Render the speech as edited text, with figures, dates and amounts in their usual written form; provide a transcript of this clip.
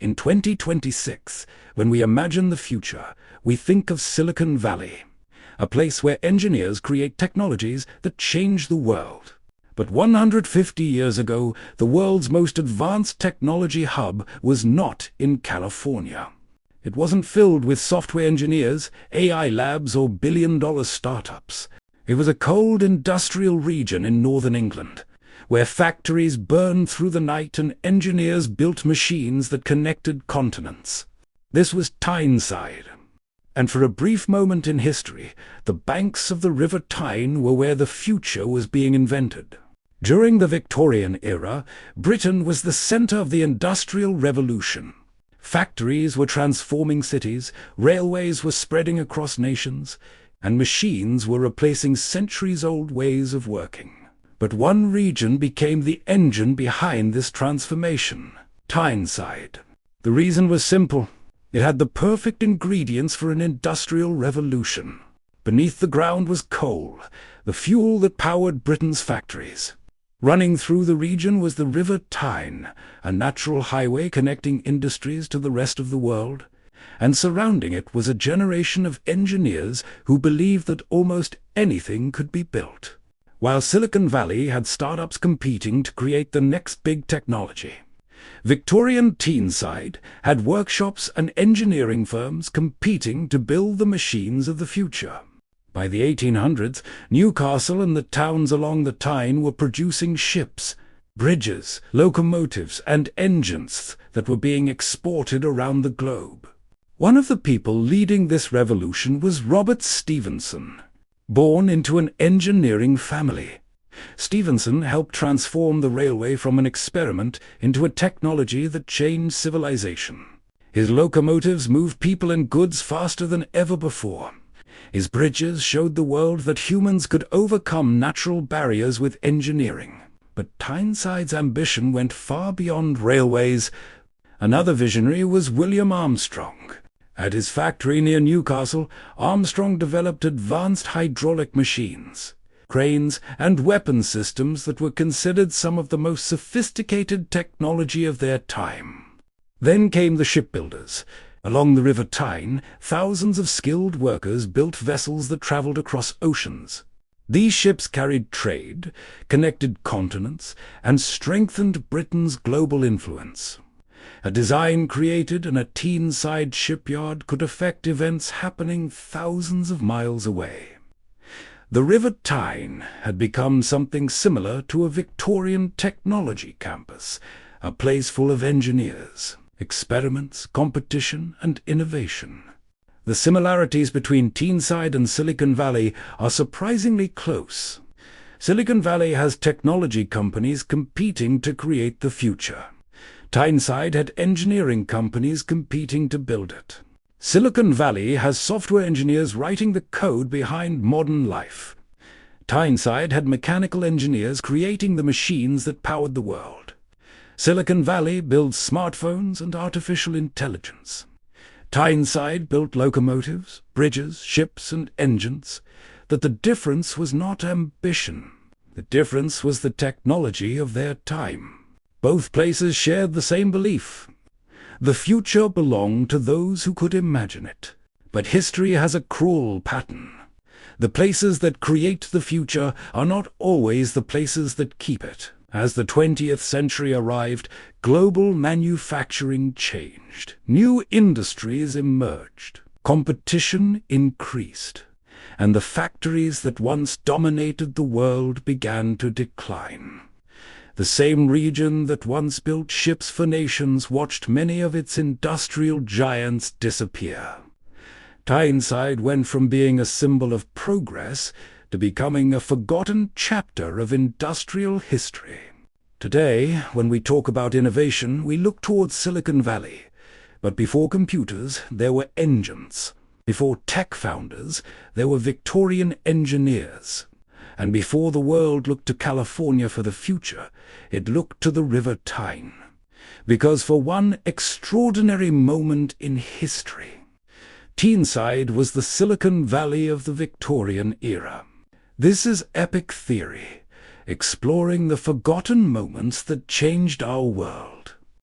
In 2026, when we imagine the future, we think of Silicon Valley, a place where engineers create technologies that change the world. But 150 years ago, the world's most advanced technology hub was not in California. It wasn't filled with software engineers, AI labs, or billion-dollar startups. It was a cold industrial region in northern England, where factories burned through the night and engineers built machines that connected continents. This was Tyneside. And for a brief moment in history, the banks of the River Tyne were where the future was being invented. During the Victorian era, Britain was the center of the Industrial Revolution. Factories were transforming cities, railways were spreading across nations, and machines were replacing centuries-old ways of working. But one region became the engine behind this transformation: Tyneside. The reason was simple. It had the perfect ingredients for an industrial revolution. Beneath the ground was coal, the fuel that powered Britain's factories. Running through the region was the River Tyne, a natural highway connecting industries to the rest of the world. And surrounding it was a generation of engineers who believed that almost anything could be built. While Silicon Valley had startups competing to create the next big technology, Victorian Tyneside had workshops and engineering firms competing to build the machines of the future. By the 1800s, Newcastle and the towns along the Tyne were producing ships, bridges, locomotives, and engines that were being exported around the globe. One of the people leading this revolution was Robert Stephenson. Born into an engineering family, Stephenson helped transform the railway from an experiment into a technology that changed civilization. His locomotives moved people and goods faster than ever before. His bridges showed the world that humans could overcome natural barriers with engineering. But Tyneside's ambition went far beyond railways. Another visionary was William Armstrong. At his factory near Newcastle, Armstrong developed advanced hydraulic machines, cranes, and weapon systems that were considered some of the most sophisticated technology of their time. Then came the shipbuilders. Along the River Tyne, thousands of skilled workers built vessels that traveled across oceans. These ships carried trade, connected continents, and strengthened Britain's global influence. A design created in a Tyneside shipyard could affect events happening thousands of miles away. The River Tyne had become something similar to a Victorian technology campus, a place full of engineers, experiments, competition, and innovation. The similarities between Tyneside and Silicon Valley are surprisingly close. Silicon Valley has technology companies competing to create the future. Tyneside had engineering companies competing to build it. Silicon Valley has software engineers writing the code behind modern life. Tyneside had mechanical engineers creating the machines that powered the world. Silicon Valley builds smartphones and artificial intelligence. Tyneside built locomotives, bridges, ships, and engines. That the difference was not ambition. The difference was the technology of their time. Both places shared the same belief. The future belonged to those who could imagine it. But history has a cruel pattern. The places that create the future are not always the places that keep it. As the 20th century arrived, global manufacturing changed. New industries emerged. Competition increased. And the factories that once dominated the world began to decline. The same region that once built ships for nations watched many of its industrial giants disappear. Tyneside went from being a symbol of progress to becoming a forgotten chapter of industrial history. Today, when we talk about innovation, we look towards Silicon Valley. But before computers, there were engines. Before tech founders, there were Victorian engineers. And before the world looked to California for the future, it looked to the River Tyne. Because for one extraordinary moment in history, Tyneside was the Silicon Valley of the Victorian era. This is Epoch theory, exploring the forgotten moments that changed our world.